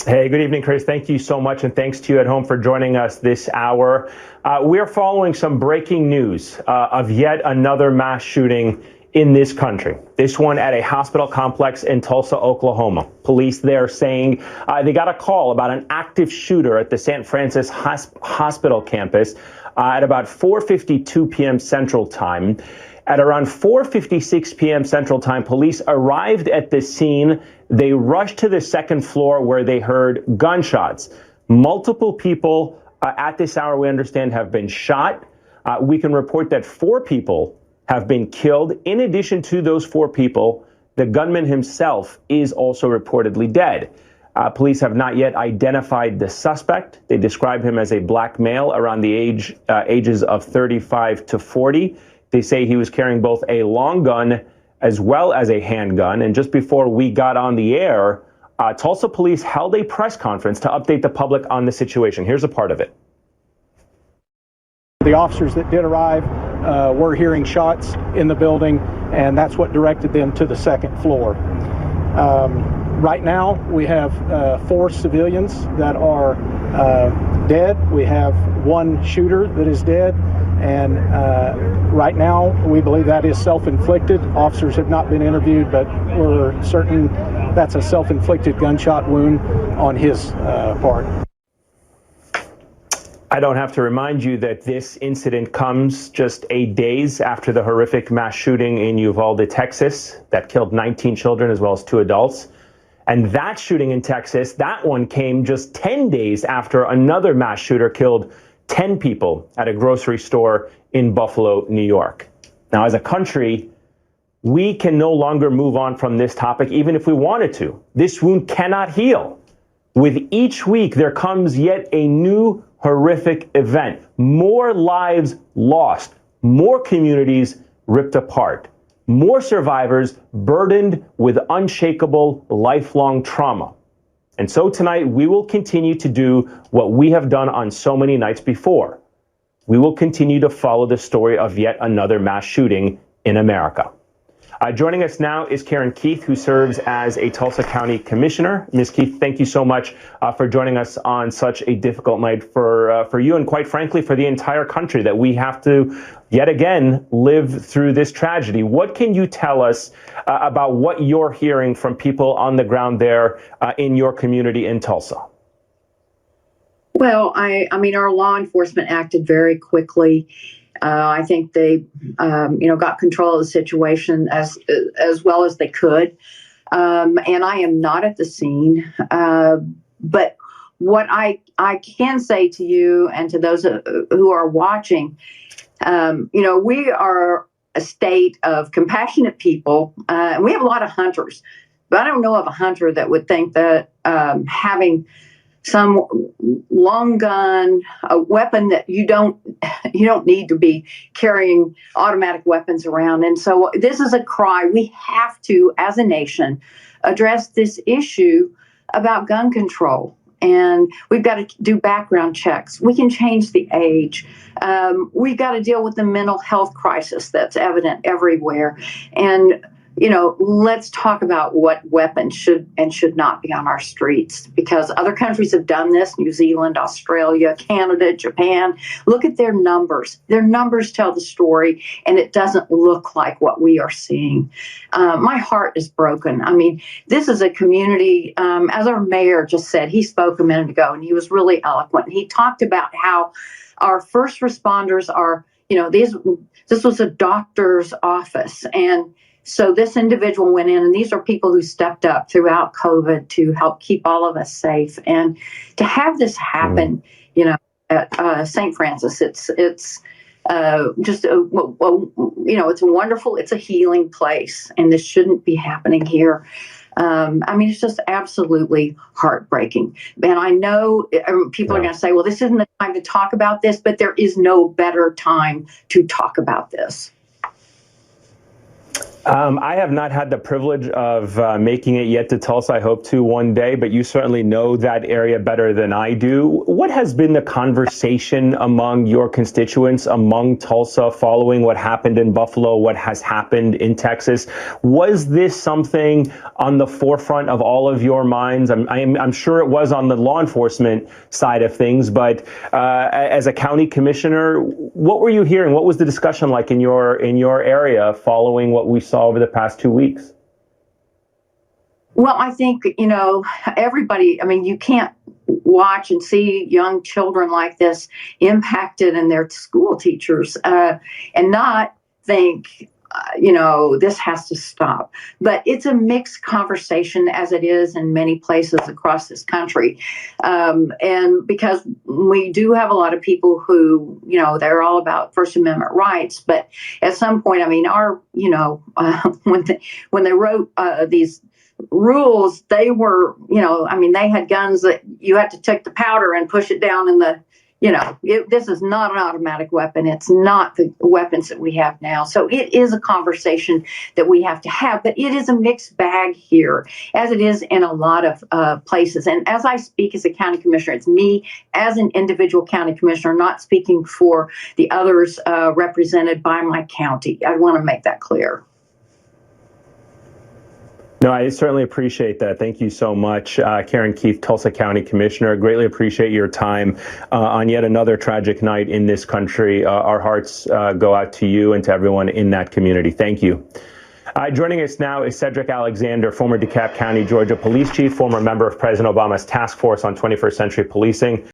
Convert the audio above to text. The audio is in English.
Hey, good evening, Chris. Thank you so much, and thanks to you at home for joining us this hour. We're following some breaking news of yet another mass shooting in this country. This one at a hospital complex in Tulsa, Oklahoma. Police there saying they got a call about an active shooter at the St. Francis Hospital campus at about 4:52 p.m. Central Time. At around 4:56 p.m. Central Time, police arrived at the scene. They rushed to the second floor where they heard gunshots. Multiple people at this hour, we understand, have been shot. We can report that 4 people have been killed. In addition to those 4 people, the gunman himself is also reportedly dead. Police have not yet identified the suspect. They describe him as a black male around the ages of 35 to 40. They say he was carrying both a long gun as well as a handgun. And just before we got on the air, Tulsa police held a press conference to update the public on the situation. Here's a part of it. The officers that did arrive were hearing shots in the building, and that's what directed them to the second floor. Right now, we have 4 civilians that are dead. We have 1 shooter that is dead. And right now, we believe that is self-inflicted. Officers have not been interviewed, but we're certain that's a self-inflicted gunshot wound on his part. I don't have to remind you that this incident comes just 8 days after the horrific mass shooting in Uvalde, Texas, that killed 19 children as well as 2 adults. And that shooting in Texas, that one came just 10 days after another mass shooter killed 10 people at a grocery store in Buffalo, New York. Now, as a country, we can no longer move on from this topic, even if we wanted to. This wound cannot heal. With each week, there comes yet a new horrific event. More lives lost, more communities ripped apart, more survivors burdened with unshakable, lifelong trauma. And so tonight, we will continue to do what we have done on so many nights before. We will continue to follow the story of yet another mass shooting in America. Joining us now is Karen Keith, who serves as a Tulsa County Commissioner. Ms. Keith, thank you so much for joining us on such a difficult night for you and, quite frankly, for the entire country, that we have to yet again live through this tragedy. What can you tell us about what you're hearing from people on the ground there in your community in Tulsa? Well, I mean, our law enforcement acted very quickly. I think they, got control of the situation as well as they could. And I am not at the scene. But what I can say to you and to those who are watching, we are a state of compassionate people. And we have a lot of hunters, but I don't know of a hunter that would think that having some long gun, a weapon that you don't need to be carrying automatic weapons around. And so this is a cry. We have to, as a nation, address this issue about gun control. And we've got to do background checks. We can change the age. We've got to deal with the mental health crisis that's evident everywhere. And let's talk about what weapons should and should not be on our streets, because other countries have done this: New Zealand, Australia, Canada, Japan. Look at their numbers. Their numbers tell the story, and it doesn't look like what we are seeing. My heart is broken. I mean, this is a community, as our mayor just said, he spoke a minute ago, and he was really eloquent. He talked about how our first responders are, this was a doctor's office, and so this individual went in, and these are people who stepped up throughout COVID to help keep all of us safe. And to have this happen, at St. Francis, it's just, it's a wonderful, it's a healing place, and this shouldn't be happening here. It's just absolutely heartbreaking. And I know people are going to say, well, this isn't the time to talk about this, but there is no better time to talk about this. I have not had the privilege of making it yet to Tulsa. I hope to one day, but you certainly know that area better than I do. What has been the conversation among your constituents, among Tulsa, following what happened in Buffalo, what has happened in Texas? Was this something on the forefront of all of your minds? I'm sure it was on the law enforcement side of things, but as a county commissioner, what were you hearing? What was the discussion like in your area following what we saw over the past 2 weeks? Well, I think, everybody, you can't watch and see young children like this impacted and their school teachers and not think, this has to stop. But it's a mixed conversation, as it is in many places across this country. And because we do have a lot of people who, they're all about First Amendment rights. But at some point, when they wrote these rules, they were, they had guns that you had to take the powder and push it down in the, this is not an automatic weapon. It's not the weapons that we have now. So it is a conversation that we have to have, but it is a mixed bag here, as it is in a lot of places. And as I speak as a county commissioner, it's me as an individual county commissioner, not speaking for the others represented by my county. I want to make that clear. No, I certainly appreciate that. Thank you so much, Karen Keith, Tulsa County Commissioner. Greatly appreciate your time on yet another tragic night in this country. Our hearts go out to you and to everyone in that community. Thank you. Joining us now is Cedric Alexander, former DeKalb County, Georgia Police Chief, former member of President Obama's Task Force on 21st Century Policing.